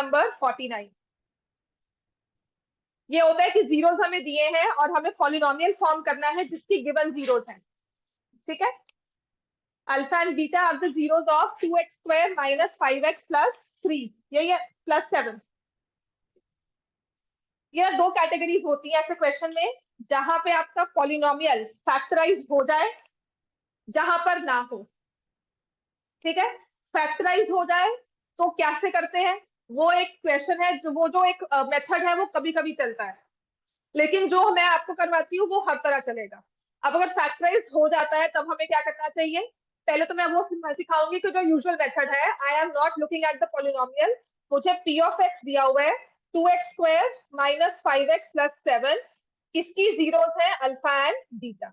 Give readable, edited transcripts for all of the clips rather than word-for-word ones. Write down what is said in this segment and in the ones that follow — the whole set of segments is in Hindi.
नंबर 49। ये होता है कि जीरोस हमें दिए हैं और हमें पॉलिनोमियल फॉर्म करना है जिसकी गिवन जीरोस हैं, ठीक है। Alpha and beta are the zeros of 2x square minus 5x plus 3, यही है, प्लस 7। ये दो कैटेगरीज होती है ऐसे क्वेश्चन में, जहां पे आपका पॉलिनोमियल फैक्टराइज हो जाए, जहां पर ना हो, ठीक है। फैक्टराइज हो जाए तो कैसे करते हैं, वो एक क्वेश्चन है, जो एक मेथड है वो कभी कभी चलता है, लेकिन जो मैं आपको करवाती हूँ वो हर तरह चलेगा। अब अगर फैक्टराइज हो जाता है तब हमें क्या करना चाहिए, पहले तो मैं वो सिखाऊंगी कि जो यूजुअल मेथड है, I am not looking at the polynomial, मुझे पी ऑफ एक्स दिया हुआ है 2x square minus 5x plus 7, किसकी जीरोस है, अल्फा एंड बीटा।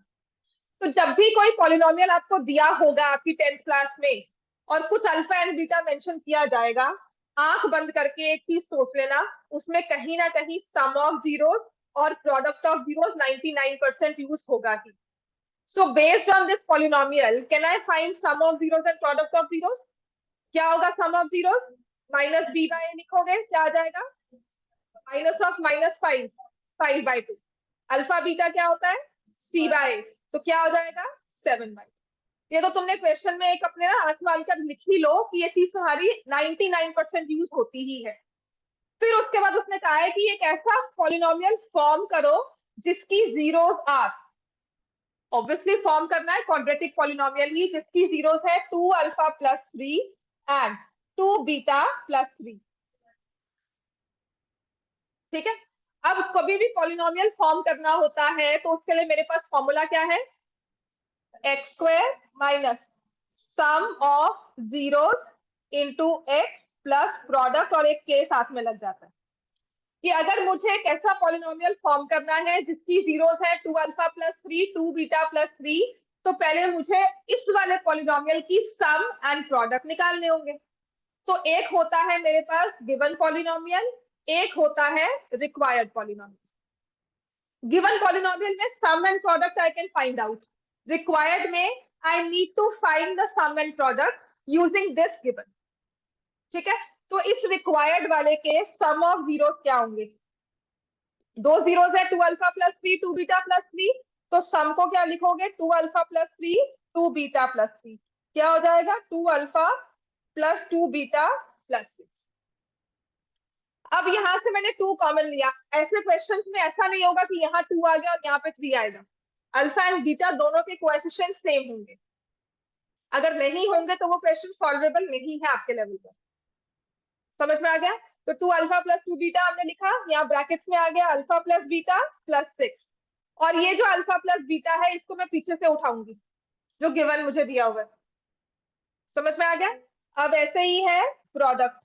तो जब भी कोई पॉलिनोमियल आपको दिया होगा आपकी 10th क्लास में और कुछ अल्फा एंड बीटा मेंशन किया जाएगा, आंख बंद करके एक चीज सोच लेना, उसमें कहीं ना कहीं सम ऑफ जीरोस और प्रोडक्ट ऑफ जीरोस 99% यूज होगा ही। So based on this polynomial can I find sum of zeros and product of zeros. क्या होगा sum of zeros, minus B by लिखोगे, क्या आ जाएगा, minus of minus 5, 5/2। Alpha beta क्या होता है, सी बाय, तो क्या हो जाएगा 7/2। ये तो तुमने क्वेश्चन में एक अपने ना आंख मार कर लिख ही लो कि ये चीज तुम्हारी 99% यूज होती ही है। फिर उसके बाद उसने कहा है कि एक ऐसा पॉलिनोमियल फॉर्म करो जिसकी जीरोस आर, ऑब्वियसली फॉर्म करना है क्वाड्रेटिक पॉलिनोमियल ही, जिसकी जीरोस है 2 alpha plus 3 and 2 beta plus 3, ठीक है। अब कभी भी पॉलिनोमियल फॉर्म करना होता है तो उसके लिए मेरे पास फॉर्मूला क्या है, x square minus sum of zeros into X plus product, और एक के साथ में लग जाता है कि अगर मुझे एक ऐसा पॉलिनोमियल फॉर्म करना है जिसकी जीरोस है 2 अल्फा प्लस 3, 2 बीटा प्लस 3, तो पहले मुझे इस वाले पॉलिनोमियल की सम एंड प्रोडक्ट निकालने होंगे। तो एक होता है मेरे पास गिवन पॉलिनोमियल, एक होता है रिक्वायर्ड पॉलिनोमियल। गिवन पॉलिनोमियल में sum and product I can find out, required में I need to find the sum and product using this given, ठीक है। तो इस रिक्वायर्ड वाले के सम ऑफ जीरोस क्या होंगे, दो जीरोस है 2 अल्फा प्लस 3, 2 बीटा प्लस 3, तो सम को क्या लिखोगे 2 अल्फा प्लस 3, 2 बीटा प्लस 3, क्या हो जाएगा 2 अल्फा प्लस 2 बीटा प्लस 6। अब यहां से मैंने 2 कॉमन लिया, ऐसे क्वेश्चंस में ऐसा नहीं होगा कि यहाँ 2 आ गया और यहाँ पे 3 आएगा, अल्फा एंड बीटा दोनों के कोएफिशिएंट सेम होंगे, अगर नहीं होंगे तो वो क्वेश्चन सॉल्वेबल नहीं है आपके लेवल पर, समझ में आ गया। तो 2 अल्फा प्लस 2 बीटा हमने लिखा, यहाँ ब्रैकेट्स में आ गया अल्फा प्लस बीटा प्लस 6, और ये जो अल्फा प्लस बीटा है इसको मैं पीछे से उठाऊंगी जो गिवन मुझे दिया हुआ है, समझ में आ गया। अब ऐसे ही है प्रोडक्ट,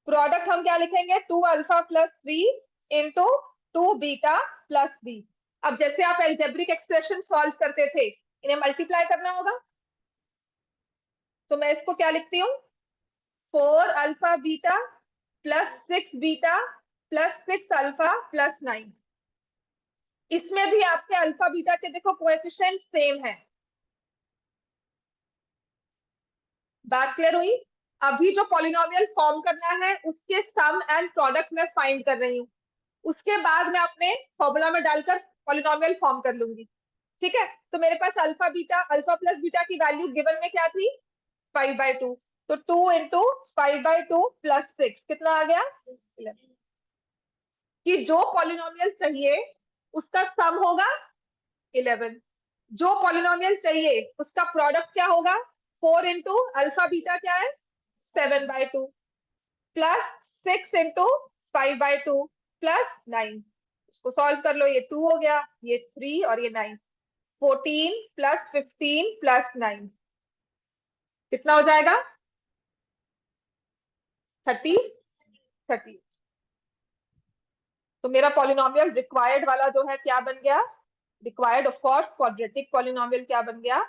प्रोडक्ट हम क्या लिखेंगे 2 alpha plus 3 into 2 beta plus 3। अब जैसे आप एल्जेब्रिक एक्सप्रेशन सॉल्व करते थे, इन्हें मल्टीप्लाई करना होगा, तो मैं इसको क्या लिखती हूँ 4 alpha beta plus 6 beta plus 6 alpha plus 9। इसमें भी आपके अल्फा बीटा के देखो कोएफिशिएंट सेम है, बात क्लियर हुई। अभी जो पॉलिनोमियल फॉर्म करना है उसके सम एंड प्रोडक्ट में फाइंड कर रही हूँ, उसके बाद मैं अपने फॉर्मूला में डालकर पॉलिनोमियल फॉर्म कर लूंगी, ठीक है। तो मेरे पास alpha beta, alpha plus beta की वैल्यू गिवन में क्या थी 5/2, तो 2 इंटू 5/2 प्लस 6 कितना आ गया 11, कि जो पॉलिनोमियल चाहिए उसका सम होगा 11, जो पॉलिनोमियल चाहिए उसका प्रोडक्ट क्या होगा 4 इंटू अल्फा बीटा क्या है 7/2 प्लस 6 इंटू 5/2 प्लस 9, इसको सॉल्व कर लो, ये 2 हो गया, ये 3 और ये 9, 14 प्लस 15 प्लस 9 कितना हो जाएगा 30। तो मेरा पॉलिनोमियल रिक्वायर्ड वाला जो है क्या बन गया, required of course quadratic polynomial क्या बन गया,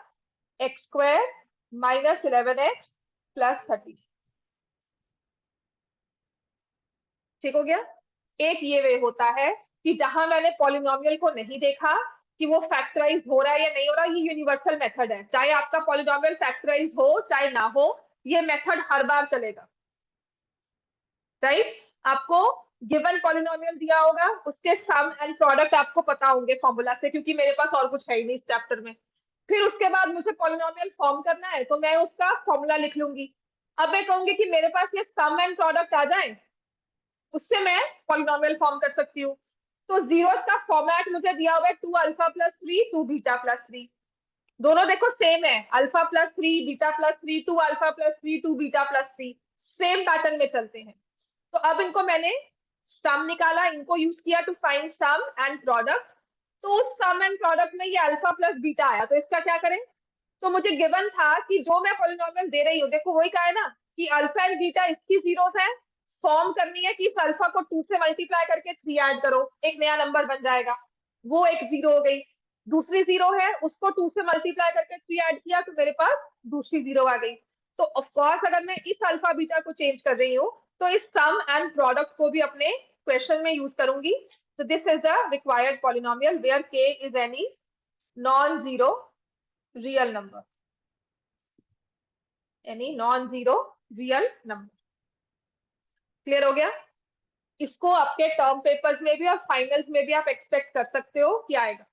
x square minus 11x plus 30, ठीक हो गया। एक ये वे होता है कि जहां मैंने पॉलिनोमियल को नहीं देखा कि वो फैक्टराइज हो रहा है या नहीं हो रहा, ये यूनिवर्सल मेथड है, चाहे आपका पॉलिनोमियल फैक्टराइज हो चाहे ना हो, ये मेथड हर बार चलेगा। राइट। आपको गिवन पॉलिनोमियल दिया होगा, उसके सम एंड प्रोडक्ट आपको पता होंगे फॉर्मूला से, क्योंकि मेरे पास और कुछ है ही नहीं इस चैप्टर में। फिर उसके बाद मुझे पॉलिनोमियल फॉर्म करना है, तो मैं उसका फॉर्मूला लिख लूंगी। अब मैं कहूंगी कि मेरे पास ये सम एंड प्रोडक्ट आ जाए, उससे मैं पॉलिनोमियल फॉर्म कर सकती हूँ। तो जीरोस का फॉर्मेट मुझे दिया हुआ है 2 अल्फा प्लस 3 2 बीटा प्लस 3। दोनों देखो सेम है, alpha plus 3 beta plus 3 2 alpha plus 3 2 beta plus 3, same pattern में चलते हैं। तो अब इनको मैंने सम निकाला, इनको यूज किया to find sum and product. तो उस सम एंड प्रोडक्ट में ये अल्फा प्लस बीटा आया, तो इसका क्या करें। तो मुझे गिवन था कि जो मैं पॉलिनोमियल दे रही हूँ, देखो वही कहा है ना कि अल्फा एंड बीटा इसकी जीरोस है, फॉर्म करनी है कि इस अल्फा को 2 से मल्टीप्लाई करके 3 ऐड करो, एक नया नंबर बन जाएगा। वो एक जीरो हो गई। दूसरी जीरो है, उसको 2 से मल्टीप्लाई करके 3 ऐड किया तो मेरे पास दूसरी जीरो आ गई। तो ऑफकोर्स अगर मैं इस अल्फा बीटा को चेंज कर रही हूँ, तो इस सम एंड प्रोडक्ट को भी अपने क्वेश्चन में यूज करूंगी। तो this is the required polynomial where K is any non zero real number, any non zero real number. Clear हो गया। इसको आपके टर्म पेपर्स में भी और फाइनल्स में भी आप एक्सपेक्ट कर सकते हो कि आएगा।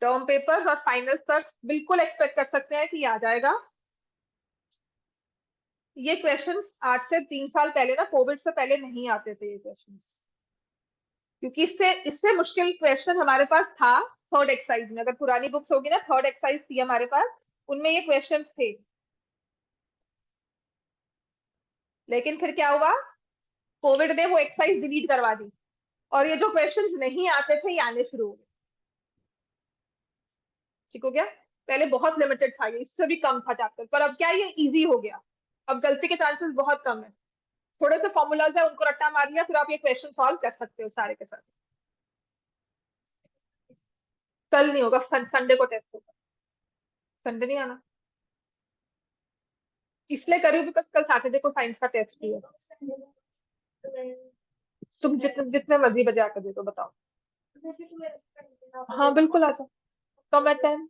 टर्म पेपर्स और फाइनल्स तक बिल्कुल एक्सपेक्ट कर सकते हैं कि ये आ जाएगा। ये क्वेश्चंस आज से 3 साल पहले ना, कोविड से पहले नहीं आते थे ये क्वेश्चंस, क्योंकि इससे इससे मुश्किल क्वेश्चन हमारे पास था थर्ड एक्सरसाइज में। अगर पुरानी बुक्स होगी ना, थर्ड एक्सरसाइज थी हमारे पास, उनमें ये क्वेश्चंस थे। लेकिन फिर क्या हुआ, कोविड ने वो एक्सरसाइज डिलीट करवा दी, और ये जो क्वेश्चंस नहीं आते थे ये आने शुरू हो गए। ठीक हो गया। पहले बहुत लिमिटेड था, ये इससे भी कम था चैप्टर, पर अब क्या ये इजी हो गया। अब गलती के चांसेस बहुत कम है। थोड़े से फॉर्मूलाज है, उनको रट्टा मार लिया, फिर आप ये क्वेश्चन सॉल्व कर सकते हो सारे के सारे। कल नहीं होगा, संडे को टेस्ट होगा। संडे नहीं आना, इसलिए करी बिकॉज कल सैटरडे को साइंस का टेस्ट भी है। तुम जितने जितने मर्जी बजे आकर दे दो, बताओ। हाँ बिल्कुल आ जाओ। कम एट 10।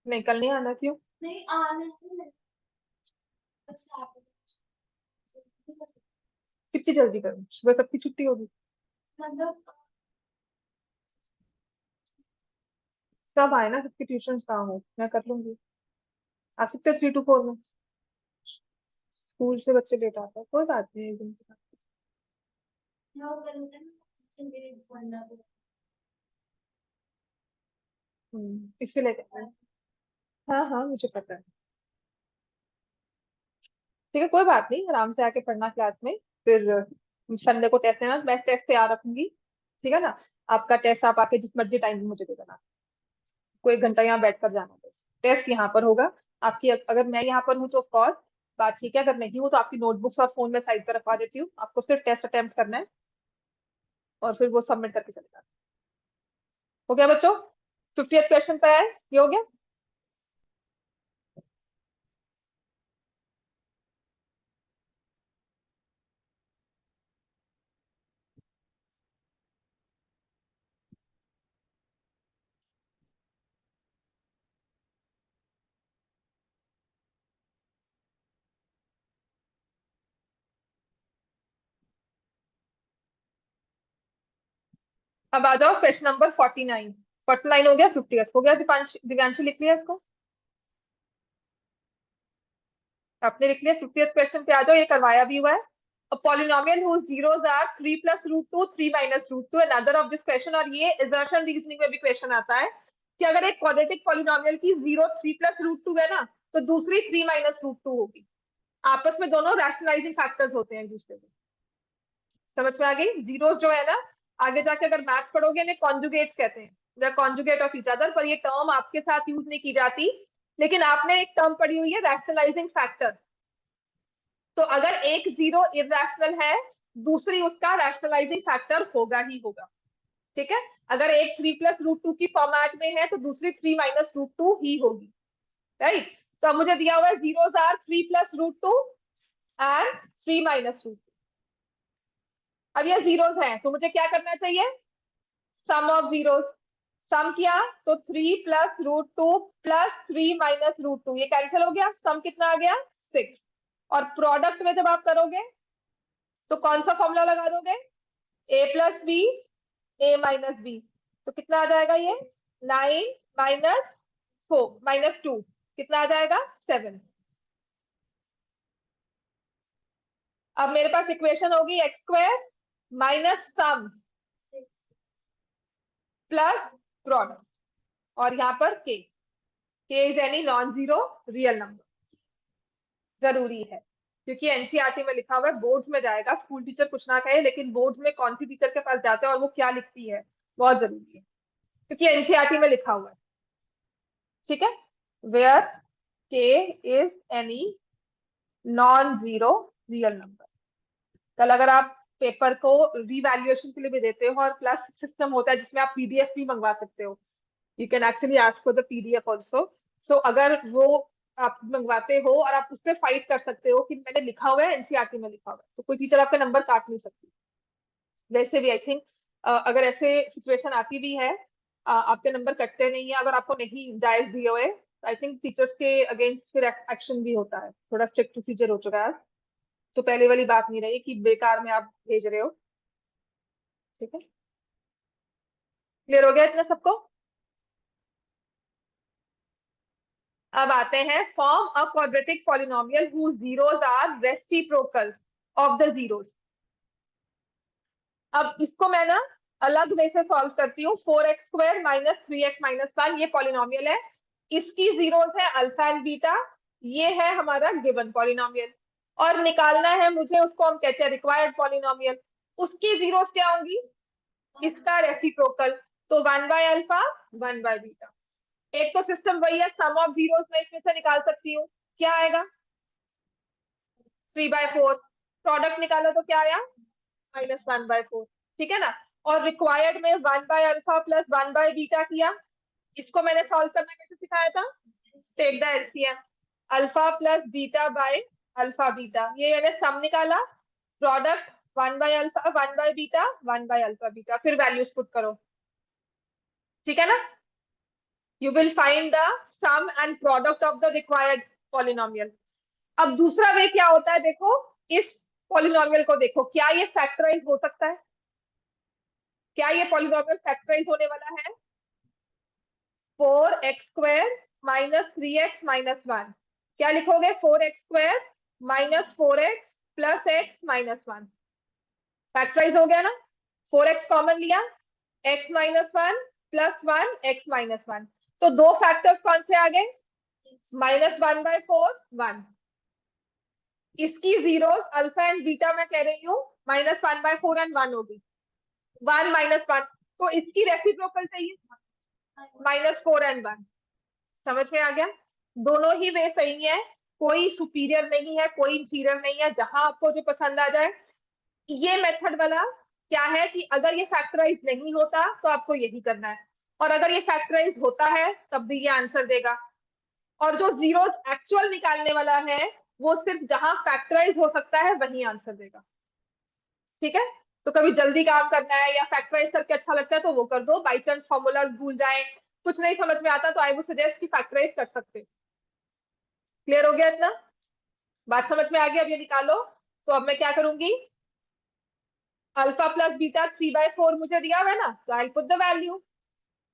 नहीं कल नहीं आना, क्यों। कितनी जल्दी करूँ, सुबह सबकी छुट्टी होगी। सब आए ना, सबकी ट्यूशन कहाँ हो, मैं कर लूंगी। आ सकते हो 3 to 4 में। स्कूल से बच्चे लेट आते हैं, कोई बात नहीं, एक दिन से। इसीलिए कहते हैं। हाँ हाँ मुझे पता है। ठीक है कोई बात नहीं, आराम से आके पढ़ना क्लास में। फिर संडे को टेस्ट लेना, मैं टेस्ट तैयार रखूंगी। ठीक है ना। आपका टेस्ट आप आके जिस मर्जी टाइम में मुझे दे देना। कोई 1 घंटा यहाँ बैठ कर जाना, बस टेस्ट यहाँ पर होगा। आपकी अगर मैं यहाँ पर हूँ तो ऑफकोर्स बात ठीक है, अगर नहीं हूँ तो आपकी नोटबुक्स और फोन में साइड पर रखवा देती हूँ, आपको सिर्फ टेस्ट अटेम्प्ट करना है और फिर वो सबमिट करके चले जाना। हो गया बच्चों। 50th क्वेश्चन पे आए, ये हो गया। अब आ जाओ क्वेश्चन नंबर 49। 49 हो गया, 50th हो गया। दिव्यांशु लिख लिया इसको, आपने लिख लिया। 50th क्वेश्चन पे आ जाओ, ये करवाया भी हुआ है। A polynomial whose zeros are 3 plus root 2, 3 minus root 2 another of this question। और ये assertion reasoning में भी क्वेश्चन आता है कि अगर एक क्वाड्रेटिक पॉलिनोमियल की 0 3 plus root 2 है ना, तो दूसरी 3 minus root 2 होगी। आपस में दोनों रैशनलाइजिंग फैक्टर्स होते हैं एक दूसरे के। समझ में आ गई। जीरो जो है ना, आगे जाके अगर मैथ्स पढ़ोगे इन्हें कॉन्जुगेट्स कहते हैं, the conjugate of each other, पर ये टर्म आपके साथ यूज नहीं की जाती। लेकिन आपने एक टर्म पढ़ी हुई है रैशनलाइजिंग फैक्टर। तो अगर एक जीरो इरेशनल है, दूसरी उसका रैशनलाइजिंग फैक्टर होगा ही होगा। ठीक है। अगर एक 3 plus root 2 की फॉर्मेट में है, तो दूसरी 3 minus root 2 ही होगी। राइट। तो अब मुझे दिया हुआ है zeros are 3 plus root 2 and 3 minus root 2। अब ये जीरोस हैं, तो मुझे क्या करना चाहिए, सम ऑफ जीरोस। सम किया तो 3 plus root 2 plus 3 minus root 2, ये कैंसिल हो गया, सम कितना आ गया 6। और प्रोडक्ट में जब आप करोगे तो कौन सा फॉर्मूला लगा दोगे, a plus B a minus B, तो कितना आ जाएगा ये 9 माइनस 4 माइनस 2, कितना आ जाएगा 7। अब मेरे पास इक्वेशन होगी x square minus sum plus product, और यहाँ पर के is any non zero real number. जरूरी है क्योंकि एनसीईआरटी में लिखा हुआ है, बोर्ड्स में जाएगा, स्कूल टीचर कुछ ना कहे लेकिन बोर्ड्स में कौन सी टीचर के पास जाते हैं और वो क्या लिखती है, बहुत जरूरी है क्योंकि एनसीईआरटी में लिखा हुआ है। ठीक है, where K is any non zero real number. कल अगर आप पेपर को रिवैल्यूएशन के लिए भी देते हो और प्लस सिस्टम होता है जिसमें आप पीडीएफ भी मंगवा सकते हो, you can actually ask for the PDF also. So अगर वो आप मंगवाते हो और आप उस पर फाइट कर सकते हो कि मैंने लिखा हुआ है एनसीईआरटी में लिखा हुआ है, तो कोई टीचर आपका नंबर काट नहीं सकती। वैसे भी आई थिंक अगर ऐसे सिचुएशन आती भी है, आपके नंबर कटते नहीं है अगर आपको नहीं जायज दिए हुए, आई थिंक टीचर्स के अगेंस्ट फिर एक्शन भी होता है, थोड़ा स्ट्रिक्ट प्रोसीजर हो चुका है। तो पहले वाली बात नहीं रही कि बेकार में आप भेज रहे हो। ठीक है, क्लियर हो गया इतना सबको। अब आते हैं form a quadratic polynomial whose zeros are reciprocal of the zeros। अब इसको मैं ना अलग वे से सॉल्व करती हूँ। 4x square minus 3x minus 1 ये पॉलिनोमियल है, इसकी जीरोस है अल्फा एंड बीटा, ये है हमारा गिवन पॉलिनोमियल, और निकालना है मुझे, उसको हम कहते हैं रिक्वायर्ड पॉलिनोमियल। उसकी जीरोस क्या होंगी, इसका रेसिप्रोकल, तो 1 बाय अल्फा 1 बाय बीटा। एक तो सिस्टम वही है, सम ऑफ जीरोस मैं इसमें से निकाल सकती हूँ, क्या आएगा 3/4, प्रोडक्ट निकालो तो क्या आया -1/4। ठीक है ना, और रिक्वायर्ड में 1 by alpha plus 1 by beta किया, इसको मैंने सॉल्व करना कैसे सिखाया था, take the LCM, alpha plus beta by alpha beta, ये मैंने सम निकाला, product 1 by alpha 1 by beta 1 by alpha beta, फिर वैल्यूज पुट करो। ठीक है ना, you will find the sum and product of the required polynomial। अब दूसरा वे क्या होता है, देखो इस पॉलिनोमियल को देखो, क्या ये फैक्टराइज हो सकता है, क्या ये पॉलिनोमियल फैक्टराइज होने वाला है, 4x square minus 3x minus 1, क्या लिखोगे 4x square minus 4x plus x minus 1, factorise हो गया ना, 4x कॉमन लिया, x minus 1 plus 1 x minus 1, तो दो फैक्टर्स कौन से आ गए, -1/4 1, इसकी जीरोस अल्फा एंड बीटा मैं कह रही हूँ -1/4 एंड 1 होगी, 1 माइनस 1, तो इसकी रेसिप्रोकल चाहिए -4 एंड 1। समझ में आ गया, दोनों ही वे सही है, कोई सुपीरियर नहीं है कोई इंफीरियर नहीं है, जहां आपको जो पसंद आ जाए। ये मेथड वाला क्या है कि अगर ये फैक्टराइज नहीं होता तो आपको यही करना है, और अगर ये फैक्टराइज होता है तब भी ये आंसर देगा, और जो जीरोस एक्चुअल निकालने वाला है वो सिर्फ जहां फैक्टराइज हो सकता है वही आंसर देगा। ठीक है, तो कभी जल्दी काम करना है या फैक्टराइज करके अच्छा लगता है तो वो कर दो, बाई चांस फॉर्मूला भूल जाए, कुछ नहीं समझ में आता तो आई वुड सजेस्ट कि फैक्टराइज कर सकते। क्लियर हो गया इतना, बात समझ में आ गई। अब ये निकालो, तो अब मैं क्या करूंगी, अल्फा प्लस बीटा 3/4 मुझे दिया हुआ है ना, तो I put the value,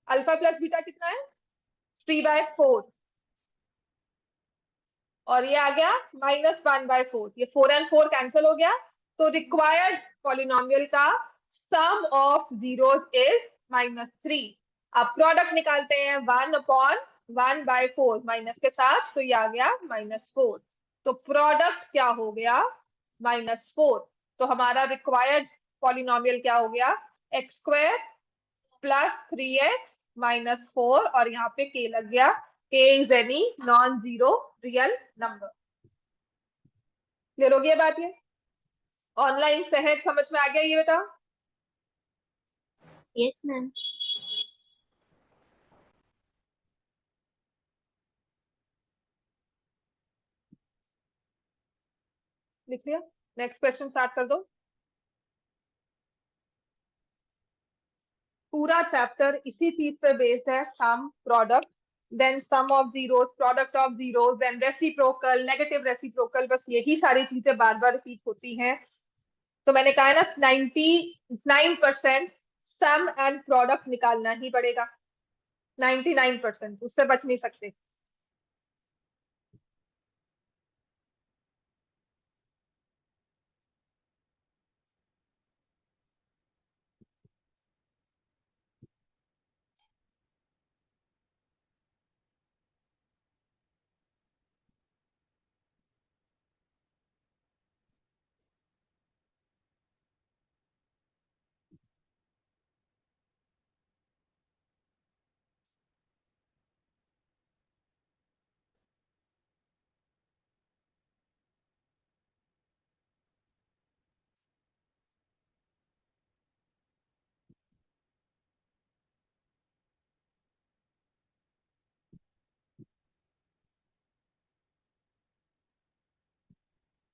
alpha plus beta कितना है 3/4, और ये आ गया -1/4, ये 4 एंड 4 कैंसिल हो गया, तो रिक्वायर्ड पॉलिनोमियल का सम ऑफ जीरोस इज -3। अब प्रोडक्ट निकालते हैं 1/1/4 माइनस के साथ, तो ये आ गया -4, तो प्रोडक्ट क्या हो गया -4, तो हमारा रिक्वायर्ड पॉलिनोमियल क्या हो गया x square plus 3x minus 4, और यहाँ पे k लग गया, k is any non zero real number. Clear हो गया बात, ये ऑनलाइन सहज समझ में आ गया ये बेटा। Yes ma'am. लिख लिया, नेक्स्ट क्वेश्चन स्टार्ट कर दो। पूरा चैप्टर इसी चीज पे बेस्ड है, sum, product, then sum of zeros, product of zeros, then reciprocal, negative reciprocal, बस यही सारी चीजें बार बार रिपीट होती हैं। तो मैंने कहा है ना 99% सम एंड प्रोडक्ट निकालना ही पड़ेगा, 99%, उससे बच नहीं सकते।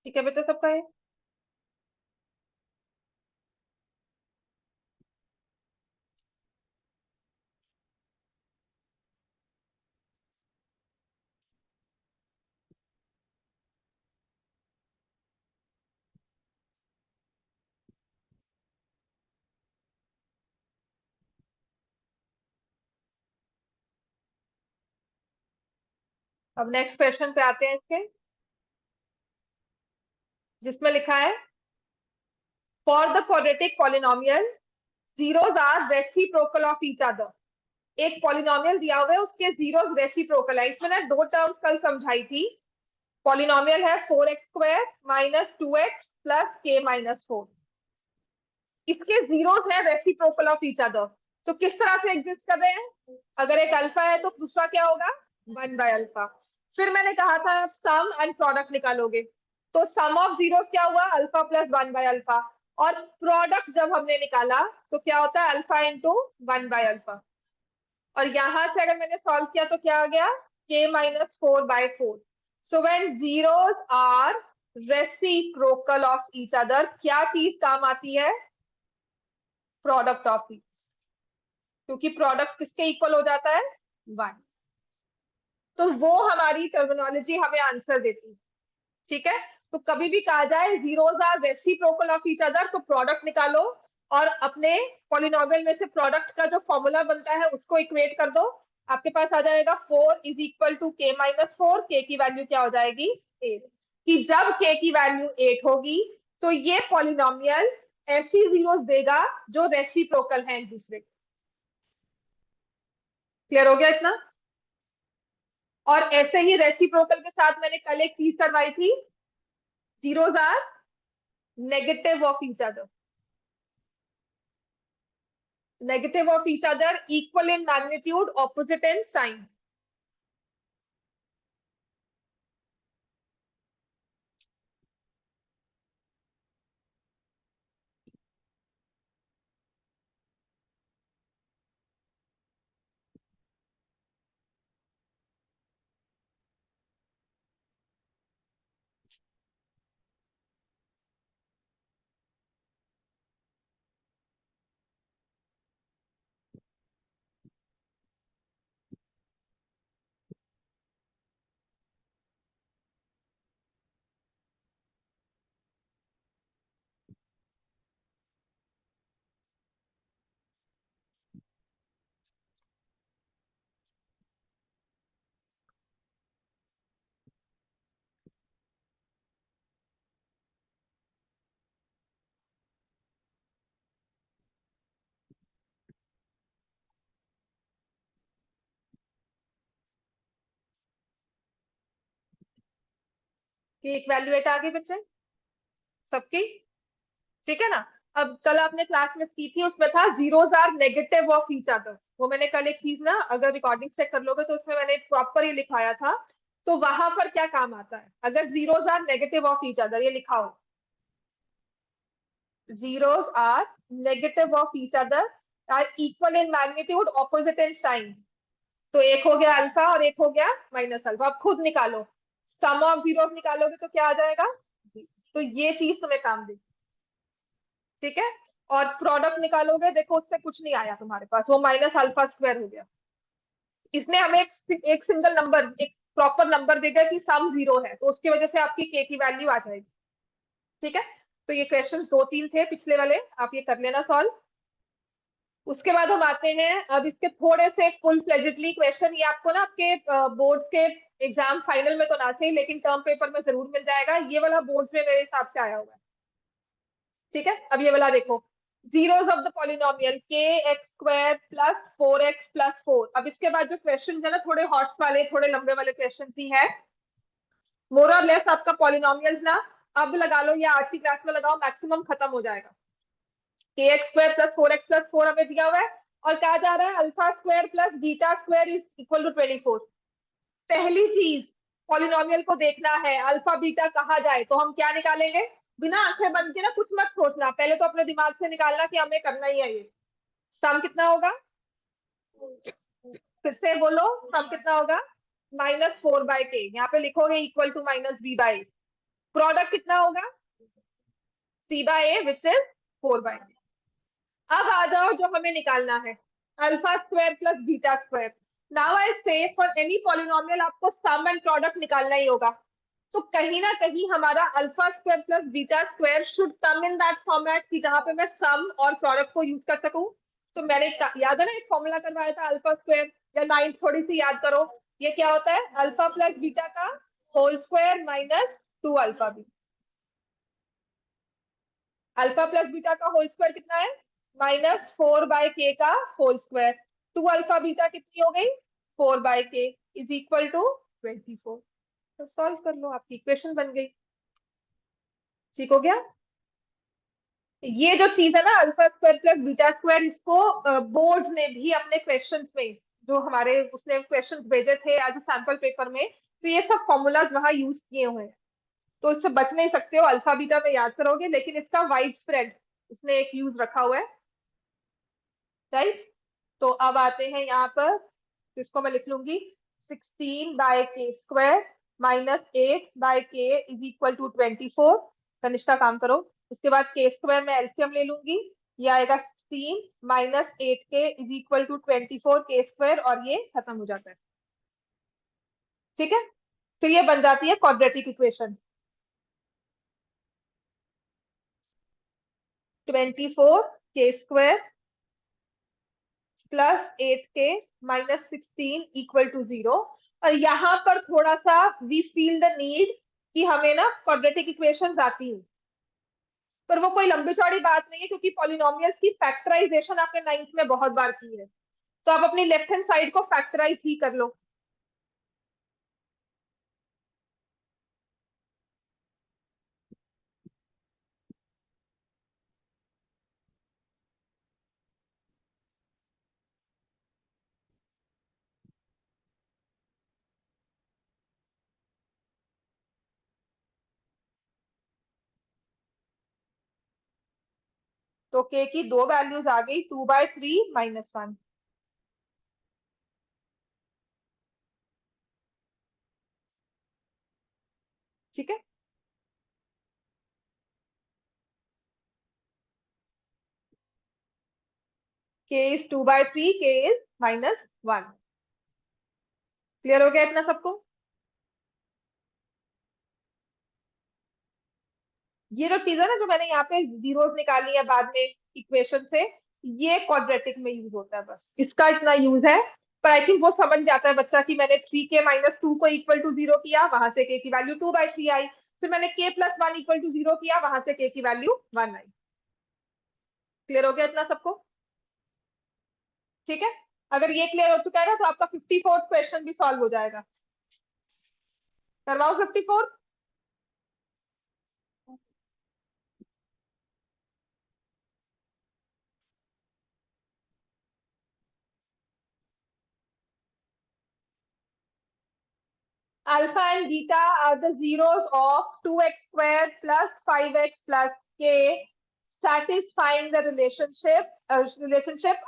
ठीक है बेटा सबका है। अब नेक्स्ट क्वेश्चन पे आते हैं इसके, जिसमें लिखा है for the quadratic polynomial zeros are reciprocal of each other. एक पॉलिनोमियल दिया हुआ है, उसके जीरोस रेसिप्रोकल है। इसमें ना दो टर्म्स कल समझाई थी। पॉलिनोमियल है 4x² minus 2x plus k minus 4। इसके जीरोस है रेसिप्रोकल ऑफ ईच अदर। तो किस तरह से एग्जिस्ट कर रहे हैं? अगर एक अल्फा है तो दूसरा क्या होगा? 1/अल्फा। फिर मैंने कहा था आप सम एंड प्रोडक्ट निकालोगे, तो सम ऑफ जीरोस क्या हुआ? अल्फा प्लस 1/अल्फा। और प्रोडक्ट जब हमने निकाला तो क्या होता है? अल्फा इंटू 1/अल्फा। और यहां से अगर मैंने सॉल्व किया तो क्या आ गया? k minus 4/4। So when zeros are reciprocal of each other, क्या चीज काम आती है? प्रोडक्ट ऑफ ईच, क्योंकि प्रोडक्ट किसके इक्वल हो जाता है? 1। तो वो हमारी टर्मिनोलॉजी हमें आंसर देती है। ठीक है, तो कभी भी कहा जाए zeros are reciprocal of each other, तो प्रोडक्ट निकालो और अपने पॉलिनोमियल में से प्रोडक्ट का जो फॉर्मूला बनता है उसको इक्वेट कर दो। आपके पास आ जाएगा 4 is equal to k minus 4। के की वैल्यू क्या हो जाएगी? 8। कि जब k की वैल्यू 8 होगी तो ये पॉलिनोमियल ऐसी जीरोस देगा जो रेसिप्रोकल है एक दूसरे। क्लियर हो गया इतना? और ऐसे ही रेसिप्रोकल के साथ मैंने कल एक चीज करवाई थी, zeros are negative of each other. Negative of each other, equal in magnitude, opposite in sign. कि एक वैल्यू एट आ गई बच्चे सबकी? ठीक है ना? अब कल आपने क्लास में की थी, उसमें था zeros are negative of each other. वो मैंने कल एक चीज ना, अगर रिकॉर्डिंग चेक कर लोगे तो उसमें मैंने प्रॉपर ये लिखाया था। तो वहां पर क्या काम आता है अगर zeros are negative of each other? ये लिखा हो, zeros are negative of each other, are equal in magnitude, opposite in sign। तो एक हो गया अल्फा और एक हो गया माइनस अल्फा। अब खुद निकालो, सम ऑफ जीरोस निकालोगे तो क्या आ जाएगा? तो ये चीज तुम्हें काम देगी। ठीक है, और प्रोडक्ट निकालोगे, देखो उससे कुछ नहीं आया तुम्हारे पास, वो माइनस अल्फा स्क्वायर हो गया। इसने हमें एक सिंगल नंबर, एक प्रॉपर नंबर दे दिया कि सम 0 है, तो उसकी वजह से आपकी के की वैल्यू आ जाएगी। ठीक है, तो ये क्वेश्चन 2-3 थे पिछले वाले, आप ये कर लेना सॉल्व। उसके बाद हम आते हैं अब इसके थोड़े से फुल फ्लेजेडली क्वेश्चन। ये आपको ना आपके बोर्ड्स के एग्जाम फाइनल में तो ना सही, लेकिन टर्म पेपर में जरूर मिल जाएगा। ये वाला बोर्ड्स में मेरे हिसाब से आया हुआ है। ठीक है, अब ये वाला देखो, जीरोस ऑफ द पॉलिनोमियल के x square plus 4x plus 4। अब इसके बाद जो क्वेश्चन है ना, थोड़े हॉट्स वाले, थोड़े लंबे वाले क्वेश्चन ही है। मोर और लेस आपका पॉलिनोमियल्स ना अब लगा लो या आज की क्लास में लगाओ, मैक्सिमम खत्म हो जाएगा। के x square plus 4x plus 4 हमें दिया हुआ है, और कहा जा रहा है alpha square plus beta square is equal to 24। पहली चीज, पॉलिनोमियल को देखना है अल्फा बीटा कहा जाए तो हम क्या निकालेंगे? बिना आंखें बंद के ना कुछ मत सोचना, पहले तो अपने दिमाग से निकालना कि हमें करना ही है ये। सम कितना होगा? फिर से बोलो, सम कितना होगा? -4/k, यहाँ पे लिखोगे इक्वल टू -b/a। प्रोडक्ट कितना होगा? c/a which is 4/k। अब आ जाओ जो हमें निकालना है, alpha square plus beta square. Now I से फॉर एनी पॉलिनोमियल आपको सम एंड प्रोडक्ट निकालना ही होगा। तो कहीं ना कहीं हमारा alpha square plus beta square should come in that format कि जहां पे मैं सम और प्रोडक्ट को यूज कर सकूं। तो मैंने याद है ना एक फॉर्मूला करवाया था अल्फा स्क्वायर, या 9 थोड़ी सी याद करो। ये क्या होता है? अल्फा प्लस बीटा का whole square minus 2 alpha B. Alpha plus beta का होल स्क्वायर कितना है? -4/k का होल स्क्वायर। 2 अल्फा बीटा कितनी हो गई? 4/k is equal to 24। तो सॉल्व कर लो, आपकी इक्वेशन बन गई। ठीक हो गया। ये जो चीज है ना alpha square plus beta square, इसको बोर्ड्स ने भी अपने क्वेश्चंस में, जो हमारे उसने क्वेश्चंस भेजे थे एज अ सैंपल पेपर में, तो ये सब फॉर्मूलाज वहां यूज किए हुए हैं। तो इससे बच नहीं सकते हो, अल्फा बीटा में याद करोगे, लेकिन इसका वाइड स्प्रेड उसने एक यूज रखा हुआ है। राइट, तो अब आते हैं यहाँ पर, इसको मैं लिख लूंगी 16/k square -8/k is equal to 24। Kanishtha काम करो। उसके बाद के स्क्वायर में एलसीएम ले लूंगी, ये आएगा 16 -8k इज इक्वल टू 24 के स्क्वायर, और ये खत्म हो जाता है। ठीक है, तो ये बन जाती है क्वाड्रेटिक इक्वेशन। 24 के स्क्वायर +8k -16 इक्वल टू 0। और यहाँ पर थोड़ा सा वी फील द नीड कि हमें ना क्वाड्रेटिक इक्वेशंस आती हैं, पर वो कोई लंबी चौड़ी बात नहीं है, क्योंकि पॉलिनोमियल्स की फैक्टराइजेशन आपने 9th में बहुत बार की है। तो आप अपनी लेफ्ट हैंड साइड को फैक्टराइज ही कर लो। तो के की दो वैल्यूज आ गई, 2/3 -1। ठीक है, के इज 2/3, के इज -1। क्लियर हो गया इतना सबको? ये जो चीज है ना, जो मैंने यहाँ पे जीरोस निकाली है बाद में इक्वेशन से, ये क्वाड्रेटिक में यूज होता है, बस इसका इतना यूज है। पर आई थिंक वो समझ जाता है बच्चा कि मैंने 3k -2 को इक्वल टू 0 किया, वहां से k की वैल्यू 2/3 आई। फिर मैंने k + 1 इक्वल टू 0 किया, वहां से k की वैल्यू 1 आई। क्लियर हो गया इतना सबको? ठीक है, अगर ये क्लियर हो चुका है ना, तो आपका 54th क्वेश्चन भी सॉल्व हो जाएगा। करवाओ 54। Alpha and beta are the zeros of 2x squared plus 5x plus k, satisfying the relationship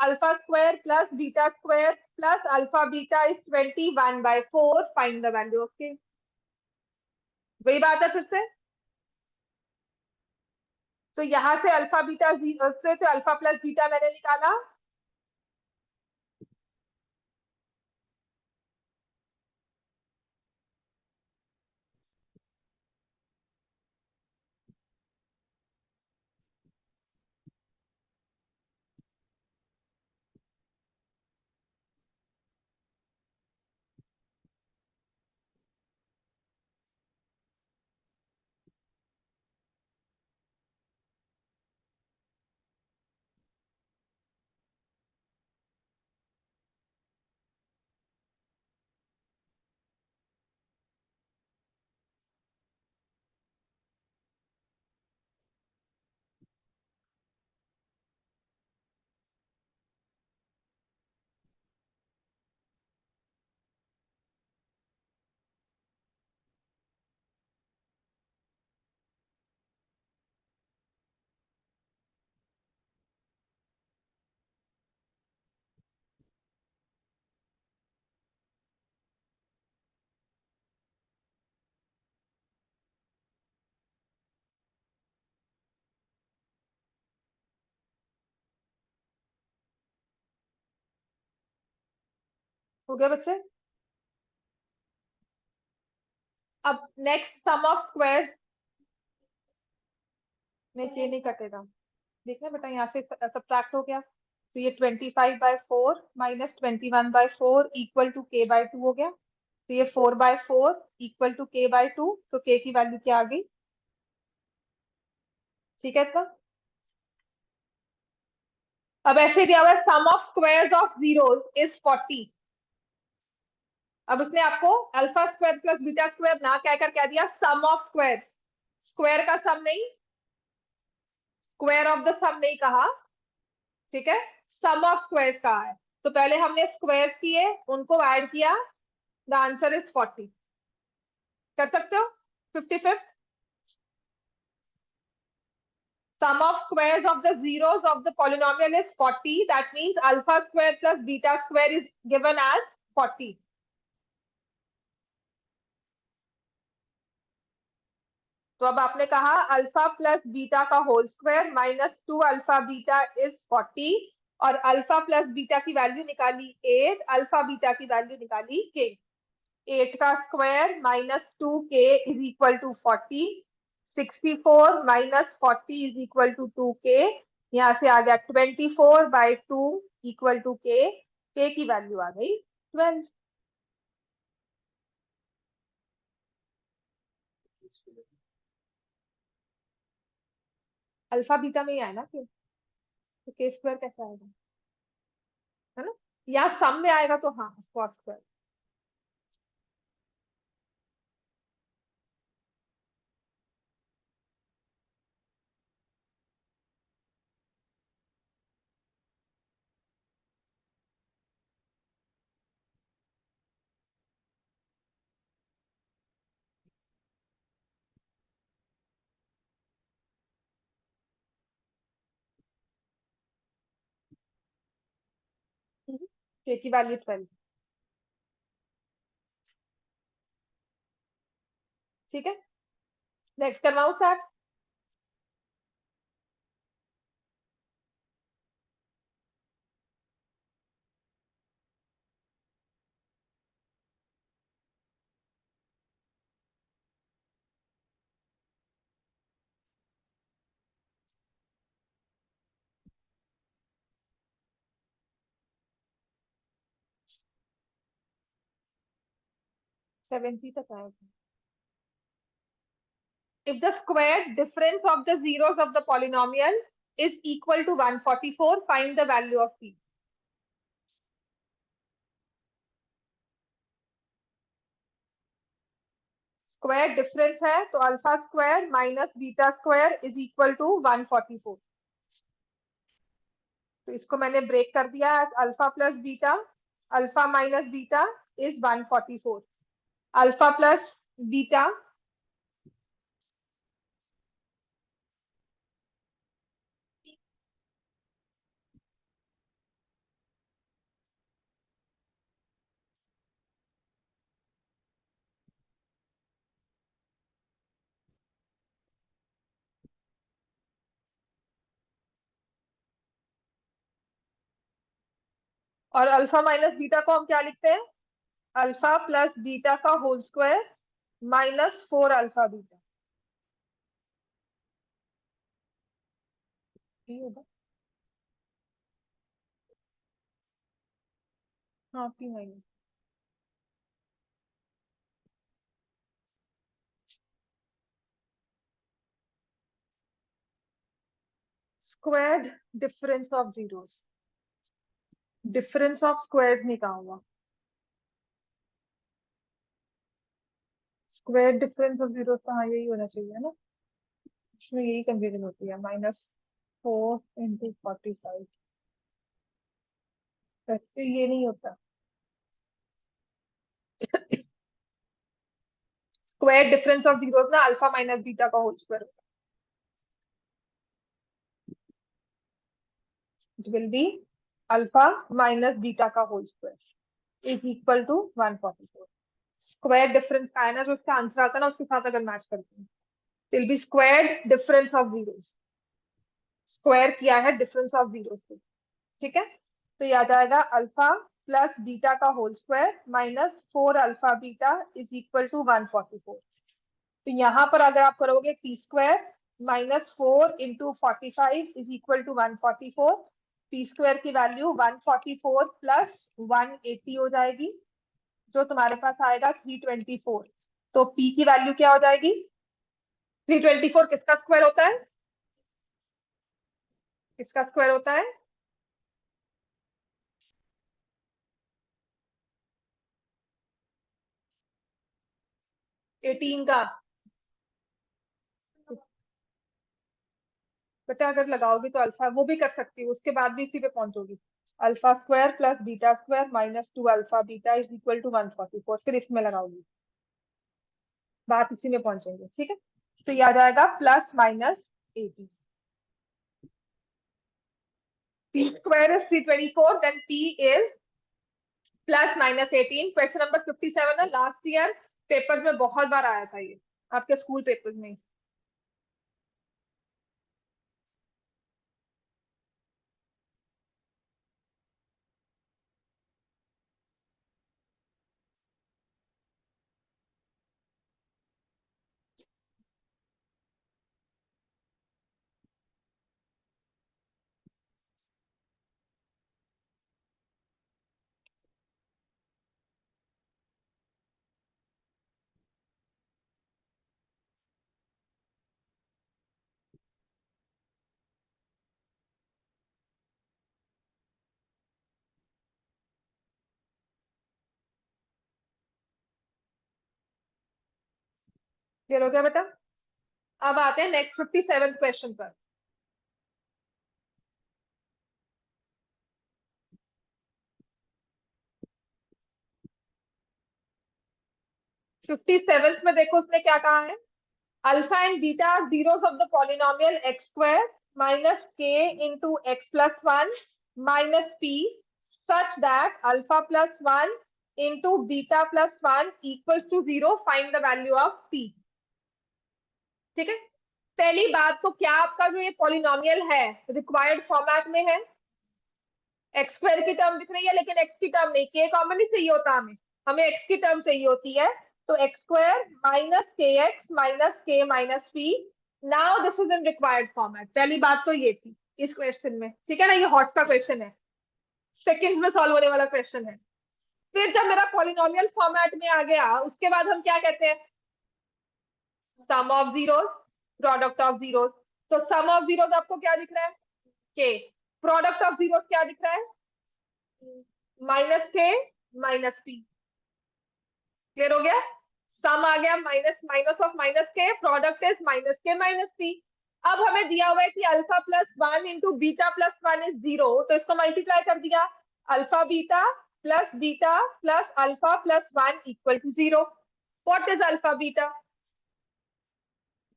alpha square plus beta square plus alpha beta is 21/4. Find the value of k. वही बात है फिर से। तो यहाँ से अल्फा बीटा से तो अल्फा प्लस बीटा मैंने निकाला, हो गया बच्चे। अब नेक्स्ट सम ऑफ स्क्वायर्स, नहीं ये नहीं कटेगा, देखना बेटा यहाँ से सब्ट्रैक्ट हो गया, तो ये 25/4 minus 21/4 equal to k by 2 हो गया, तो ये 4/4 इक्वल टू k बाय 2, तो k की वैल्यू क्या आ गई, ठीक है। तो अब ऐसे दिया हुआ है sum of squares of zeros is 40। अब इसने आपको alpha square plus beta square ना कहकर कह दिया सम ऑफ स्क्वायर्स, स्क्वायर का सम नहीं, स्क्वायर ऑफ द सम नहीं कहा, ठीक है, सम ऑफ स्क्वायर्स कहा है। तो पहले हमने स्क्वायर्स किए, उनको ऐड किया, द आंसर इज 40। कर सकते हो 55th, sum of squares of the zeros of the polynomial is 40, that means alpha square plus beta square is given as 40। तो अब आपने कहा अल्फा प्लस बीटा का whole square minus 2 alpha beta is 40, और अल्फा प्लस बीटा की वैल्यू निकाली 8, अल्फा बीटा की वैल्यू निकाली k। 8 का square minus 2k is equal to 40, 64 minus 40 is equal to 2k, यहाँ से आ गया 24/2 इक्वल टू k की वैल्यू आ गई 12। अल्फा बीटा में ही आया ना k, तो k स्क्वायर कैसे आएगा, है ना, या सम में आएगा तो हाँ cos स्क्वायर। k की वैल्यू 12, ठीक है। नेक्स्ट करवाऊं चार्ट, 70 तक आएगा। If the square difference of the zeros of the polynomial is equal to 144, find the value of p। Square difference है तो alpha square minus beta square is equal to 144। तो इसको मैंने ब्रेक कर दिया, alpha plus beta, alpha minus beta is 144, alpha plus beta और अल्फा माइनस बीटा को हम क्या लिखते हैं, अल्फा प्लस बीटा का whole square minus 4 alpha beta. ये होगा, हाँ P minus squared difference of zeros, difference of squares नहीं कहा हुआ, स्क्वायर डिफरेंस ऑफ जीरोस तो हाँ यही होना चाहिए ना, इसमें यही कंफ्यूजन होती है, -4 × 45, वैसे ये नहीं होता। स्क्वायर डिफरेंस ऑफ जीरोस ना अल्फा माइनस बीटा का whole square will be alpha minus beta का whole square is equal to 144। Square difference का है ना, जो उसका आंसर आता है ना उसके साथ अगर मैच करते हैं, will be squared difference of zeros, square किया है डिफरेंस ऑफ जीरोस को, ठीक है। तो ये आ जाएगा अल्फा प्लस बीटा का whole square minus 4 alpha beta is equal to 144। तो यहाँ पर अगर आप करोगे T square -4 × 45 is equal to 144, P square की वैल्यू 144 प्लस 180 हो जाएगी, जो तुम्हारे पास आएगा 324। तो पी की वैल्यू क्या हो जाएगी, 324 किसका स्क्वायर होता है, किसका स्क्वायर होता है, 18 का। बेटा अगर लगाओगे तो अल्फा वो भी कर सकती है, उसके बाद भी इसी पे पहुंचोगी, alpha square plus beta square -2 alpha beta is equal to 144, फिर इसमें लगाओगी, बात इसी में पहुंचेंगे, ठीक है। तो ये आ जाएगा +-80, t square is 324, then t is +-18। Question number 57 है, लास्ट ईयर पेपर्स में बहुत बार आया था ये, आपके स्कूल पेपर्स में। क्लियर हो गया बेटा। अब आते हैं नेक्स्ट 57 क्वेश्चन पर। 57 में देखो उसने क्या कहा है, alpha and beta are zeros of the polynomial x square minus K into X plus 1 minus P such that alpha plus 1 into beta plus 1 equal to 0, find the value of P. ठीक है, पहली बात तो क्या आपका जो ये पॉलिनोमियल है रिक्वायर्ड फॉर्मेट में है, एक्स स्क्वायर की टर्म दिख रही है लेकिन एक्स की टर्म नहीं, के कॉमन नहीं चाहिए होता हमें, हमें एक्स की टर्म चाहिए होती है। तो एक्स स्क्वायर माइनस के x minus K minus P, now this is in required format. पहली बात तो ये थी इस क्वेश्चन में, ठीक है ना, ये हॉट्स का क्वेश्चन है, सेकंड्स में सॉल्व होने वाला क्वेश्चन है। फिर जब मेरा पॉलिनोमियल फॉर्मेट में आ गया उसके बाद हम क्या कहते हैं, sum of zeros, product of zeros. तो सम ऑफ जीरोस आपको क्या दिख रहा है, के, प्रोडक्ट ऑफ जीरोस क्या दिख रहा है, minus K minus P. Clear हो गया, सम आ गया minus minus of minus K, product is minus K minus P. अब हमें दिया हुआ है कि alpha plus 1 into beta plus 1 is 0, तो इसको मल्टीप्लाई कर दिया, alpha beta plus alpha plus 1 equal to 0। What is alpha beta,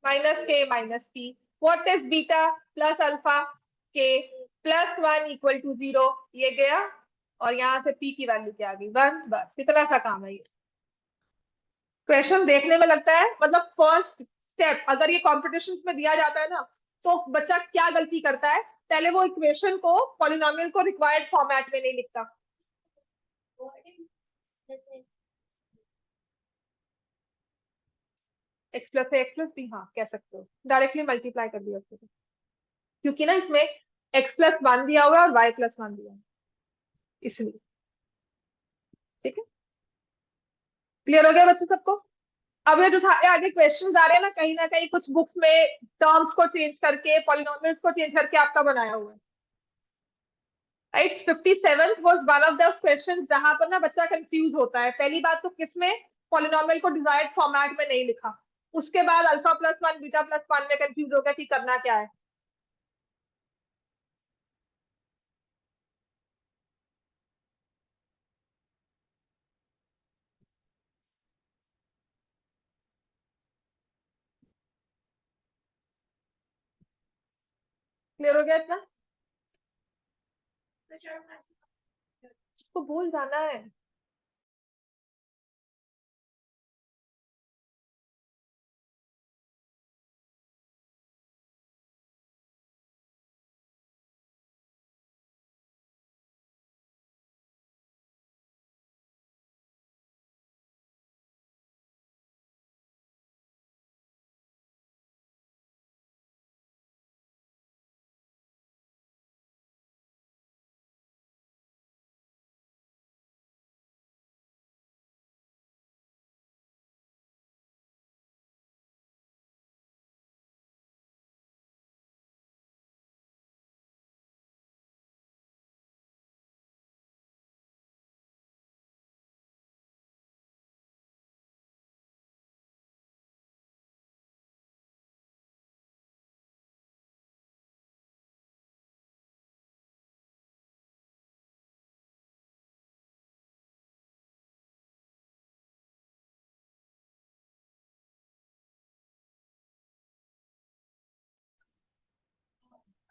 minus K minus P. What is beta plus alpha, K plus 1 equal to 0। ये गया और यहाँ से पी की वैल्यू क्या आ गई 1, बस इतना सा काम है ये। क्वेश्चन देखने में लगता है मतलब फर्स्ट स्टेप अगर ये कॉम्पिटिशन में दिया जाता है ना, तो बच्चा क्या गलती करता है, पहले वो इक्वेशन को पॉलिनोमियल को रिक्वायर्ड फॉर्मेट में नहीं लिखता, एक्स प्लस ए एक्स प्लस बी, हाँ कह सकते हो, डायरेक्टली मल्टीप्लाई कर दिया उसको, क्योंकि ना इसमें एक्स प्लस वन दिया हुआ है और वाई प्लस वन दिया है, इसलिए। ठीक है, क्लियर हो गया बच्चे सबको? अब ये जो सारे आगे क्वेश्चन आ रहे हैं ना कहीं कुछ बुक्स में टर्म्स को चेंज करके, पॉलिनोमियल्स को चेंज करके आपका बनाया हुआ है, right. 57 was one of the questions जहां पर ना बच्चा कंफ्यूज होता है। पहली बात तो किसमें, पॉलिनोमियल को डिजायर्ड फॉर्मेट में नहीं लिखा, उसके बाद alpha plus one beta plus one में कंफ्यूज हो गया कि करना क्या है। क्लियर हो गया इतना? उसको भूल जाना है।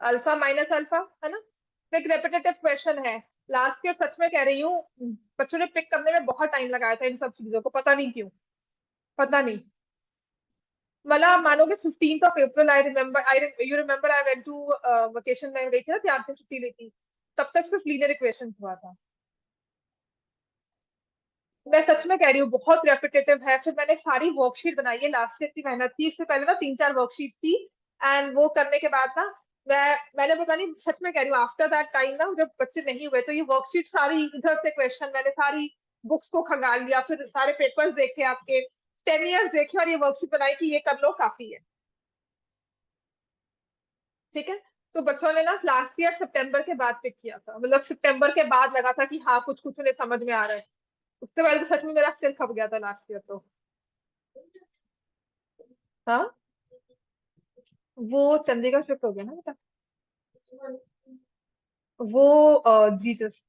अल्फा माइनस अल्फा, है ना? तो एक रेपिटेटिव क्वेश्चन है, लास्ट ईयर सच में कह रही हूँ बच्चों ने पिक करने में बहुत टाइम लगाया था इन सब चीजों को, पता नहीं क्यों, पता नहीं। मतलब आप मानोगे 15th of April, I remember, I you remember, I went to vacation में गई थी ना, 4 दिन छुट्टी ली थी, तब तक सिर्फ लीनियर इक्वेशन हुआ था। मैं सच में कह रही हूँ बहुत रेपिटेटिव है। फिर मैंने सारी वर्कशीट बनाई है, लास्ट ईयर इतनी मेहनत थी, इससे पहले ना 3-4 वर्कशीट थी, एंड वो करने के बाद ना मैंने पता नहीं, सच में कह रही हूँ आफ्टर दैट टाइम ना जब बच्चे नहीं हुए तो ये वर्कशीट सारी इधर से क्वेश्चन मैंने सारी बुक्स को खंगाल लिया, फिर सारे पेपर्स देखे आपके, 10 years देखे और ये वर्कशीट बनाई कि ये कर लो काफी है। ठीक है, तो बच्चों ने ना लास्ट ईयर सितंबर के बाद पिक किया था, मतलब सितंबर के बाद लगा था कि हाँ कुछ कुछ उन्हें समझ में आ रहा है। उसके बाद तो सच में मेरा सिर खप गया था लास्ट ईयर तो। हाँ, वो चंडीगढ़ शिफ्ट हो गया ना बेटा, वो Jesus.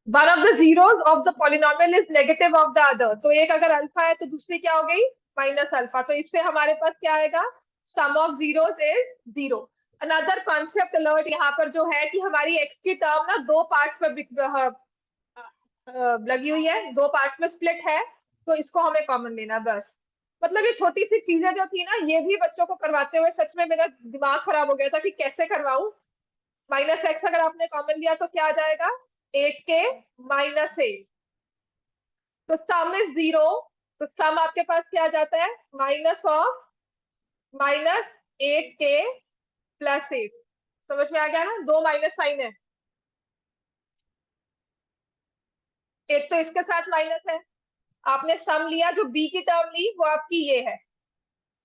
One of the zeros of the polynomial is negative of the other, तो एक अगर अल्फा है तो दूसरी क्या हो गई, माइनस अल्फा, तो इससे हमारे पास क्या आएगा, sum of zeros is zero. Another concept alert यहाँ पर जो है कि हमारी एक्स की टर्म ना दो पार्ट्स में लगी हुई है, दो पार्ट्स में स्प्लिट है, तो इसको हमें कॉमन लेना बस। मतलब ये छोटी सी चीजें जो थी ना, ये भी बच्चों को करवाते हुए सच में मेरा दिमाग खराब हो गया था कि कैसे करवाऊं। माइनस एक्स अगर आपने कॉमन लिया तो क्या आ जाएगा, 8k माइनस 8, तो सम इज जीरो, तो सम आपके पास क्या आ जाता है, माइनस ऑफ -8k प्लस 8। समझ में आ गया ना, दो माइनस साइन है, एक तो इसके साथ माइनस है, आपने सम लिया, जो बी की टर्म ली वो आपकी ये है,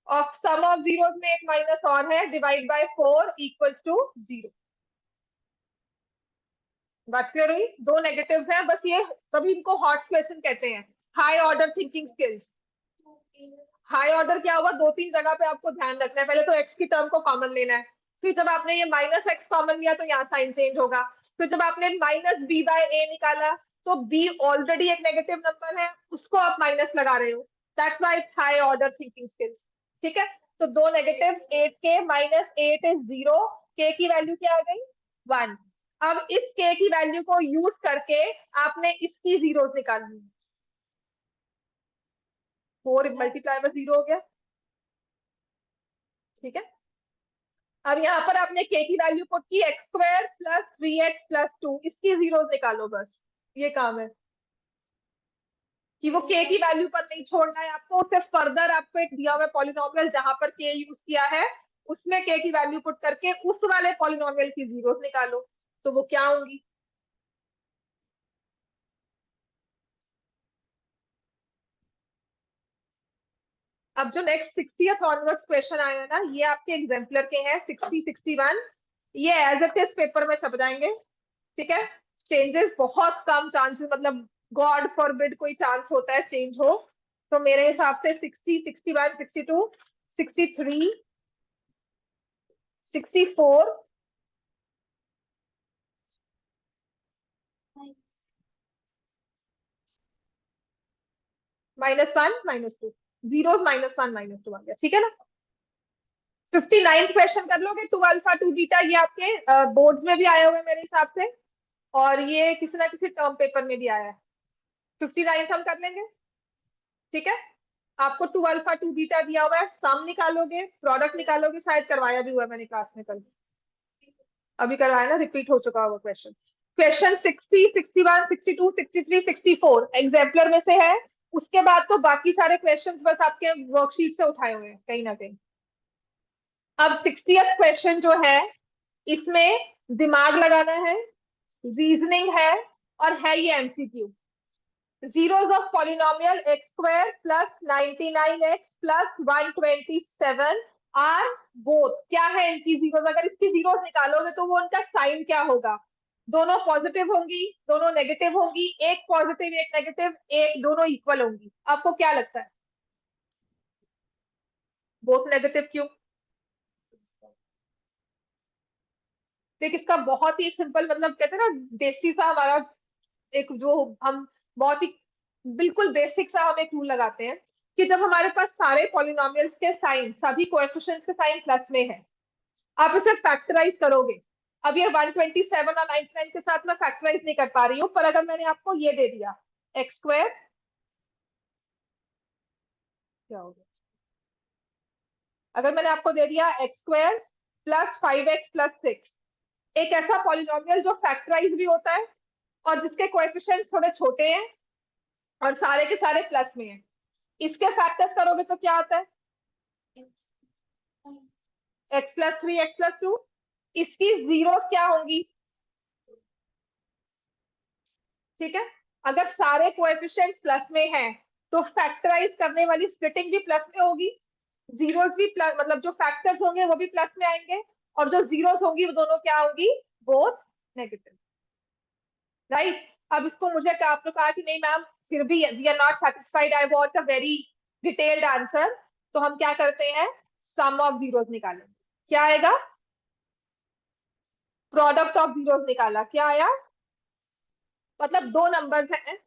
ऑफ सम ऑफ जीरोस में एक माइनस और है, डिवाइड बाय 4 इक्वल्स टू 0। बात क्लियर हुई, दो नेगेटिव्स हैं बस ये, तभी इनको हॉट क्वेश्चन कहते हैं, high order thinking skills. High order क्या हुआ, दो तीन जगह पे आपको ध्यान रखना है, पहले तो एक्स की टर्म को कॉमन लेना है, फिर जब आपने ये माइनस एक्स कॉमन लिया तो यहाँ साइन चेंज होगा, फिर जब आपने माइनस बी बाय ए निकाला तो बी ऑलरेडी एक नेगेटिव नंबर है, उसको आप माइनस लगा रहे हो, that's why it's high order thinking skills. ठीक है, तो दो negatives, 8k minus 8 is 0, k की वैल्यू क्या आ गई, 1। अब इस k की वैल्यू को यूज करके आपने इसकी जीरोस निकालनी, 4 मल्टीप्लाई में 0 हो गया। ठीक है, अब यहाँ पर आपने k की वैल्यू पुट की, x square plus 3x plus 2, इसकी जीरो निकालो बस, ये काम है। कि वो k की वैल्यू पर नहीं छोड़ना है आपको, सिर्फ फर्दर आपको एक दिया हुआ पॉलिनोमियल जहां पर k यूज किया है उसमें k की वैल्यू पुट करके उस वाले पॉलिनोमियल की जीरोस निकालो। तो वो क्या होंगी? अब जो नेक्स्ट 60th ऑनवर्ड्स क्वेश्चन आए हैं ना, ये आपके एग्जाम्पलर के हैं 60, 61, ये एज इट इज पेपर में छप जाएंगे। ठीक है, चेंजेस बहुत कम चांसेस, मतलब गॉड फॉरबिड कोई चांस होता है चेंज हो। तो मेरे हिसाब से 60, 61, 62, 63, 64, -1, -2, जीरो, -1, -2 आ गया। ठीक है ना? 59 क्वेश्चन कर लोगे, 2 अल्फा 2 बीटा, ये आपके बोर्ड्स में भी आए हुए हैं मेरे हिसाब से, और ये किसी ना किसी टर्म पेपर में भी आया है। 59 हम कर लेंगे। ठीक है, आपको 2 अल्फा 2 बीटा दिया हुआ है, सम निकालोगे, प्रोडक्ट निकालोगे, शायद करवाया भी हुआ है मैंने क्लास में कल, अभी करवाया ना, रिपीट हो चुका होगा क्वेश्चन। क्वेश्चन 60, 61, 62, 63, 64 एग्जाम्पलर में से है। उसके बाद तो बाकी सारे क्वेश्चंस बस आपके वर्कशीट से उठाए हुए हैं कहीं ना कहीं। अब 60th क्वेश्चन जो है, इसमें दिमाग लगाना है, रीजनिंग है, और है ये MCQ. zeros of polynomial x square plus 99x plus 127 are both, क्या है इनकी जीरोस? अगर इसकी जीरोस निकालोगे तो वो उनका साइन क्या होगा? दोनों पॉजिटिव होंगी, दोनों नेगेटिव होंगी, एक पॉजिटिव एक नेगेटिव, एक दोनों इक्वल होंगी। आपको क्या लगता है? बोथ नेगेटिव क्यों? देख, इसका बहुत ही सिंपल, मतलब कहते हैं ना देसी सा हमारा एक जो हम बहुत ही बिल्कुल बेसिक सा हम एक रूल लगाते हैं कि जब हमारे पास सारे पॉलिनोमियल्स के साइन, सभी कोएफिशिएंट्स के साइन प्लस में है, आप इसे फैक्टराइज करोगे। अब ये 127 और 99 के साथ मैं फैक्टराइज नहीं कर पा रही हूँ, पर अगर मैंने आपको ये दे दिया एक्स स्क्वायर, क्या हो गया? अगर मैंने आपको दे दिया एक्स स्क्वायर प्लस 5x+6, एक ऐसा पॉलिनोमियल जो फैक्टराइज भी होता है और जिसके कोएफिशिएंट्स थोड़े छोटे हैं और सारे के सारे प्लस में हैं, इसके फैक्टर्स करोगे तो क्या आता है? x+3, x+2। इसकी जीरोस क्या होंगी? ठीक है, अगर सारे कोएफिशिएंट्स प्लस में हैं तो फैक्टराइज करने वाली स्प्लिटिंग भी प्लस में होगी, जीरोस भी प्लस, मतलब जो फैक्टर्स होंगे वो भी प्लस में आएंगे, और जो जीरोस होंगी वो दोनों क्या होंगी? Both negative. राइट, अब इसको मुझे क्या आपने कहा कि नहीं मैम फिर भी we are not satisfied, I want a very detailed answer, तो हम क्या करते हैं? सम ऑफ जीरोस निकालेंगे। क्या आएगा? प्रोडक्ट ऑफ जीरोस निकाला, क्या आया? मतलब दो नंबर्स हैं,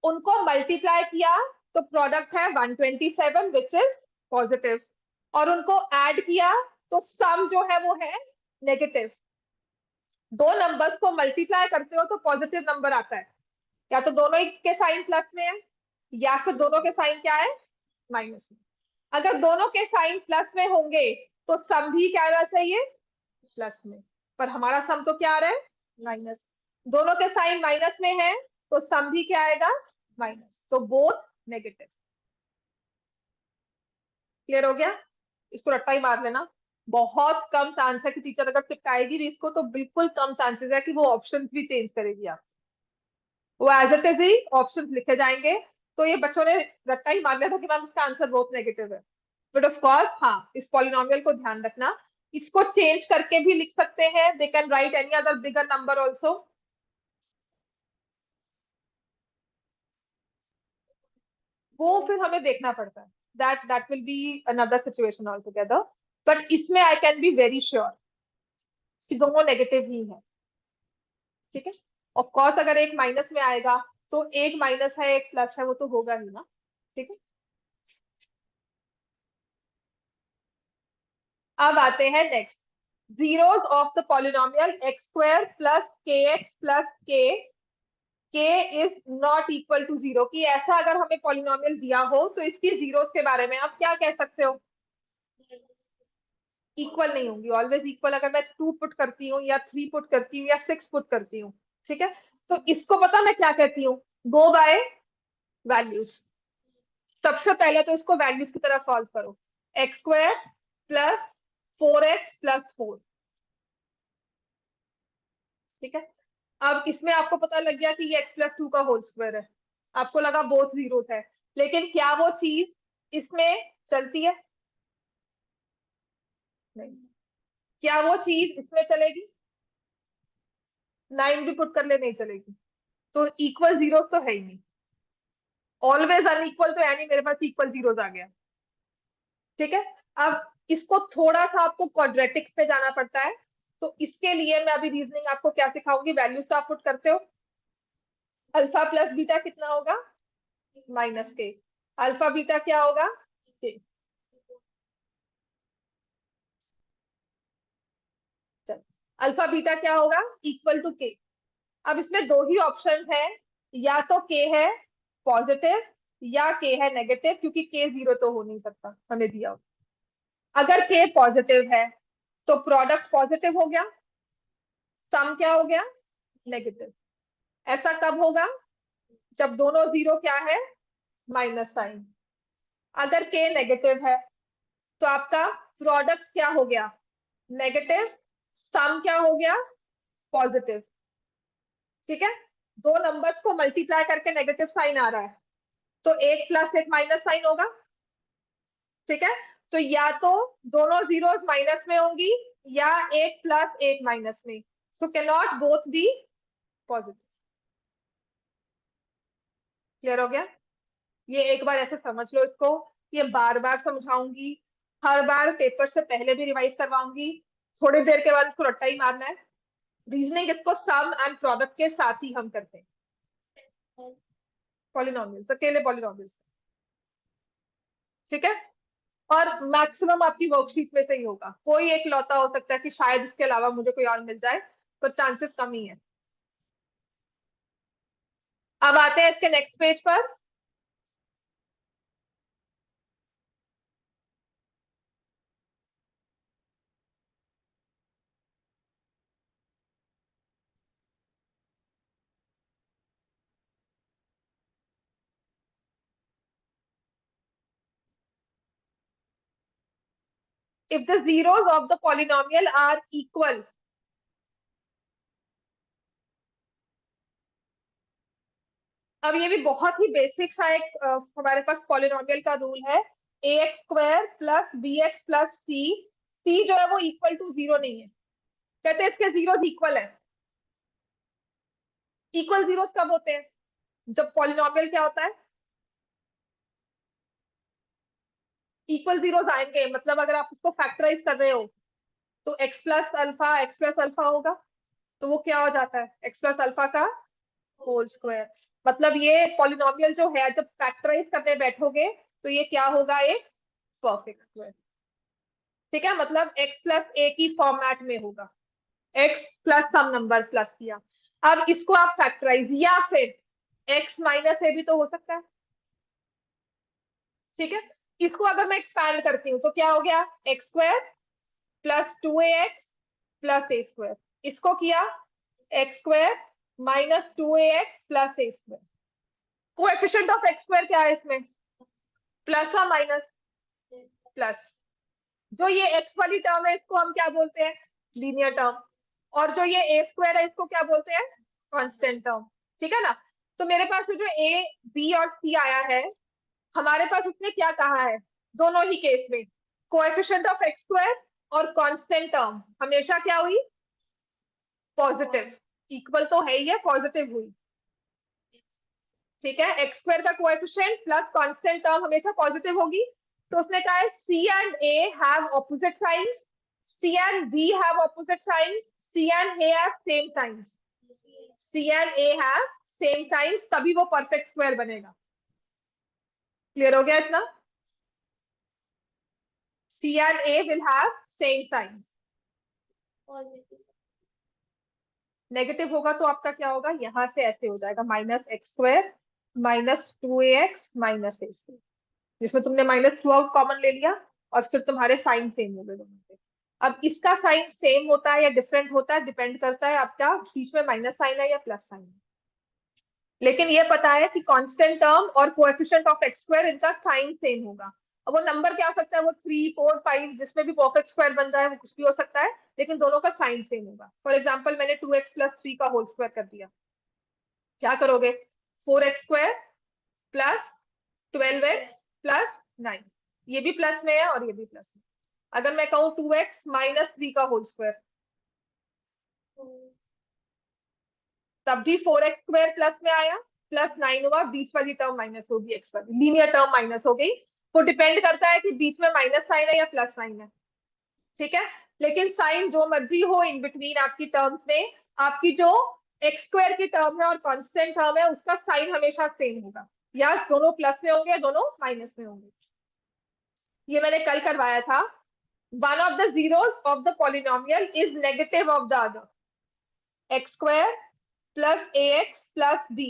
उनको मल्टीप्लाई किया तो प्रोडक्ट है 127 विच इज पॉजिटिव, और उनको ऐड किया तो सम जो है वो है नेगेटिव। दो नंबर्स को मल्टीप्लाई करते हो तो पॉजिटिव नंबर आता है, या तो दोनों के साइन प्लस में है या फिर दोनों के साइन क्या है? माइनस में। अगर दोनों के साइन प्लस में होंगे तो सम भी क्या आना चाहिए? प्लस में, पर हमारा सम तो क्या आ रहा है? माइनस। दोनों के साइन माइनस में है तो सम भी क्या आएगा? माइनस, तो बोथ नेगेटिव। क्लियर हो गया? इसको रट्टा ही मार लेना। बहुत कम चांस है कि टीचर अगर चिपकाएगी भी इसको तो बिल्कुल कम चांसेस है कि वो ऑप्शंस भी चेंज करेगी आप, वो एज इट इज ही ऑप्शंस लिखे जाएंगे। तो ये बच्चों ने रट्टा ही मार लिया था कि मैम इसका आंसर बहुत नेगेटिव है, बट ऑफ कोर्स हाँ, इस पॉलिनोमियल को ध्यान रखना, इसको चेंज करके भी लिख सकते हैं, they can write any other bigger number also. वो फिर हमें देखना पड़ता है, that will be another situation all together, but इसमें I can be very sure कि दोनों नेगेटिव ही है। ठीक है, ऑफ कोर्स अगर एक माइनस में आएगा तो एक माइनस है एक प्लस है वो तो होगा ही ना। ठीक है, अब आते हैं next, zeros of the polynomial x square plus k x plus k is not equal to zero, की ऐसा अगर हमें पॉलिनोमियल दिया हो तो इसकी जीरोस के बारे में आप क्या कह सकते हो? इक्वल नहीं होंगी, ऑलवेज इक्वल अगर मैं 2 पुट करती हूँ या 3 पुट करती हूँ या 6 पुट करती हूँ। ठीक है, तो इसको पता मैं क्या कहती हूँ? गो बाय वैल्यूज। सबसे पहले तो इसको वैल्यूज की तरह सॉल्व करो। एक्स स्क्वायर प्लस 4x+4, ठीक है। अब इसमें आपको पता लग गया कि ये x+2 का होल स्क्वायर है, आपको लगा बोथ जीरोस है, लेकिन क्या वो चीज इसमें चलती है? नहीं। क्या वो चीज इसमें चलेगी? 9 भी पुट कर ले, नहीं चलेगी। तो इक्वल जीरो तो है ही नहीं, ऑलवेज अनइक्वल तो है नहीं, मेरे पास इक्वल जीरोस आ गया, ठीक है। अब इसको थोड़ा सा आपको क्वाड्रेटिक्स पे जाना पड़ता है, तो इसके लिए मैं अभी रीजनिंग आपको क्या सिखाऊंगी। वैल्यूज तो आप पुट करते हो, अल्फा प्लस बीटा कितना होगा? -k। अल्फा बीटा क्या होगा? k। अल्फा बीटा क्या होगा? Equal to k। अब इसमें दो ही ऑप्शन है, या तो k है पॉजिटिव या k है नेगेटिव, क्योंकि k जीरो तो हो नहीं सकता हमें दिया हो। अगर k पॉजिटिव है तो प्रोडक्ट पॉजिटिव हो गया, सम क्या हो गया? नेगेटिव। ऐसा कब होगा? जब दोनों जीरो क्या है? Minus sign. अगर k नेगेटिव है तो आपका प्रोडक्ट क्या हो गया? नेगेटिव। सम क्या हो गया? पॉजिटिव, ठीक है। दो नंबर्स को मल्टीप्लाई करके नेगेटिव साइन आ रहा है, तो एक प्लस एक माइनस साइन होगा, ठीक है। तो या तो दोनों जीरोस माइनस में होंगी या एक प्लस एक माइनस में, so can not both be positive. Clear हो गया? ये एक बार ऐसे समझ लो इसको, ये बार बार समझाऊंगी, हर बार पेपर से पहले भी रिवाइज करवाऊंगी, थोड़ी देर के बाद इसको रट्टा ही मारना है। रीजनिंग इसको सम एंड प्रोडक्ट के साथ ही हम करते हैं, पॉलिनोमियल्स, अकेले पॉलिनोमियल्स, ठीक है। और मैक्सिमम आपकी वर्कशीट में से ही होगा, कोई एक लौता हो सकता है कि शायद इसके अलावा मुझे कोई और मिल जाए, तो चांसेस कम ही है। अब आते हैं इसके नेक्स्ट पेज पर। If the zeros of the polynomial are equal, अब ये भी बहुत ही बेसिक सा एक हमारे पास पॉलिनोमियल का रूल है, ax² plus bx plus c जो है वो इक्वल टू जीरो नहीं है, कहते हैं इसके जीरोस इक्वल है। इक्वल जीरोस कब होते हैं? जब पॉलिनोमियल क्या होता है? इक्वल जीरोस आएंगे, मतलब अगर आप उसको फैक्टराइज कर रहे हो तो x+α होगा, तो वो क्या हो जाता है? x+α का होल स्क्वायर। मतलब ये पॉलिनोमियल जो है जब फैक्टराइज करने बैठोगे तो ये क्या होगा? एक परफेक्ट स्क्वायर, ठीक है। मतलब x+a की फॉर्मेट में होगा, x प्लस सम नंबर प्लस किया। अब इसको आप फैक्टराइज, या फिर x-a भी तो हो सकता है, ठीक है। इसको अगर मैं एक्सपैंड करती हूँ तो क्या हो गया? x² plus 2ax plus a²। इसको किया x² minus 2ax plus a²। Coefficient of x² क्या है इसमें? प्लस और माइनस? प्लस। जो ये x वाली टर्म है इसको हम क्या बोलते हैं? Linear term. और जो ये a² है इसको क्या बोलते हैं? कांस्टेंट टर्म, ठीक है ना। तो मेरे पास जो a b और c आया है, हमारे पास उसने क्या कहा है दोनों ही केस में? कोएफिशिएंट ऑफ x² और कांस्टेंट टर्म हमेशा क्या हुई? पॉजिटिव। इक्वल तो है ही है, पॉजिटिव हुई, ठीक है। x² का कोएफिशिएंट प्लस कांस्टेंट टर्म हमेशा पॉजिटिव होगी। तो उसने कहा है C and A have opposite signs, C and B have opposite signs, C and A have same signs, C and A have same signs, तभी वो परफेक्ट स्क्वायर बनेगा। क्लियर हो गया इतना? C and A will have same signs। Negative होगा तो आपका क्या होगा? यहां से ऐसे हो जाएगा -x² minus 2ax minus a², जिसमें तुमने माइनस थ्रू आउट कॉमन ले लिया और फिर तुम्हारे साइन सेम हो गए दोनों के। अब इसका साइन सेम होता है या डिफरेंट होता है, डिपेंड करता है आपका बीच में माइनस साइन है या प्लस साइन है। लेकिन ये पता है कि कांस्टेंट टर्म और कोएफिशिएंट ऑफ एक्स स्क्वायर इनका साइन सेम होगा। अब वो नंबर क्या हो सकता है, वो 3 4 5 जिसमें भी परफेक्ट स्क्वायर बन जाए वो कुछ भी हो सकता है, लेकिन दोनों का साइन सेम होगा। फॉर एग्जांपल मैंने 2x+3 का होल स्क्वायर कर दिया, क्या करोगे, 4x² प्लस 12x+9, ये भी प्लस में है और ये भी प्लस में। अगर मैं कहूँ 2x-3 का होल स्क्वायर, तब भी 4x² प्लस में आया, +9 हुआ, बीच वाली टर्म माइनस होगी, एक्स वाली लीनियर टर्म माइनस हो गई। वो डिपेंड करता है कि बीच में माइनस साइन है या प्लस साइन है, ठीक है। लेकिन साइन जो मर्जी हो इन बिटवीन आपकी टर्म्स में, आपकी जो x² की टर्म है और कांस्टेंट टर्म है उसका साइन हमेशा सेम होगा, या दोनों प्लस में होंगे या दोनों माइनस में होंगे। ये मैंने कल करवाया था। One of the zeros of the polynomial is negative of the other, x² plus ax+b,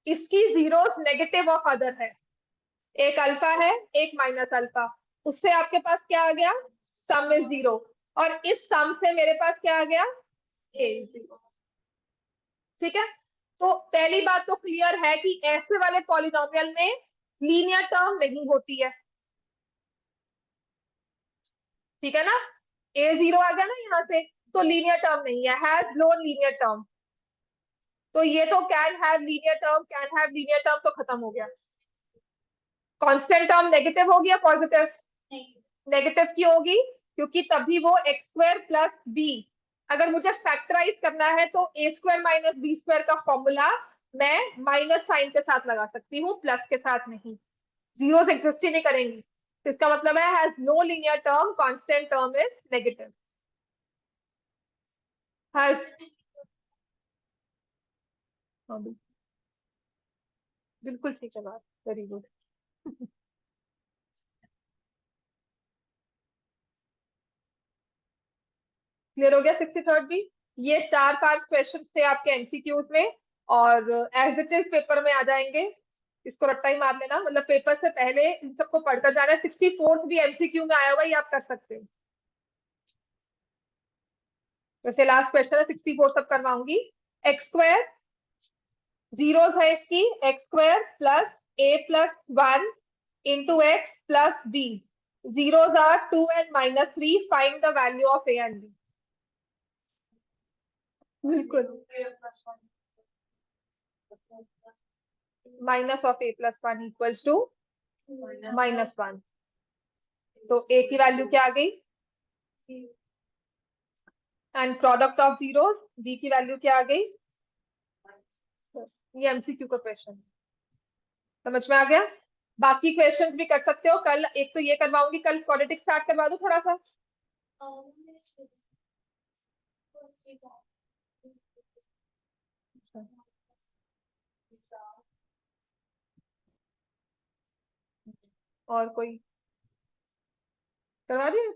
इसकी जीरोस नेगेटिव ऑफ अदर है, एक अल्फा है एक माइनस अल्फा, उससे आपके पास क्या आ गया, सम इज 0, और इस सम से मेरे पास क्या आ गया, a इज 0, ठीक है। तो पहली बात तो क्लियर है कि ऐसे वाले पॉलिनोमियल में लीनियर टर्म नहीं होती है, ठीक है ना। a0 आ गया ना यहाँ से, तो लीनियर टर्म नहीं है, हैज नो लीनियर टर्म। तो ये तो can have linear term, can have linear term तो खत्म हो गया। कांस्टेंट टर्म नेगेटिव होगी या पॉजिटिव, नेगेटिव की होगी, क्योंकि तभी वो x²+b, अगर मुझे फैक्टराइज करना है तो a² - b² का फॉर्मूला मैं माइनस साइन के साथ लगा सकती हूँ, प्लस के साथ नहीं, जीरोस एग्जिस्ट ही नहीं करेंगी। तो इसका मतलब है has no linear term, constant term is negative. Has, बिल्कुल ठीक है बात, वेरी गुड। क्लियर हो गया 63rd भी। ये 4-5 क्वेश्चन थे आपके एमसीक्यूज में, और एज इट इज पेपर में आ जाएंगे, इसको रट्टा ही मार लेना, मतलब पेपर से पहले इन सबको पढ़कर जाना है। 64th भी एमसीक्यू में आया हुआ, ये आप कर सकते हो। वैसे लास्ट क्वेश्चन है, 64 तक करवाऊंगी। x², जीरोस है इसकी, x² plus a+1 into X plus b, zeros are 2 and -3, find the value of a and b। बिल्कुल, minus of a+1 equals to -1, तो a की वैल्यू क्या आ गई, and product of zeros b की वैल्यू क्या आ गई। ये एमसीक्यू का क्वेश्चन, समझ में आ गया। बाकी क्वेश्चंस भी कर सकते हो, कल एक तो ये करवाऊंगी, कल क्वाड्रेटिक स्टार्ट करवा दो थोड़ा सा। और कोई करवा रही है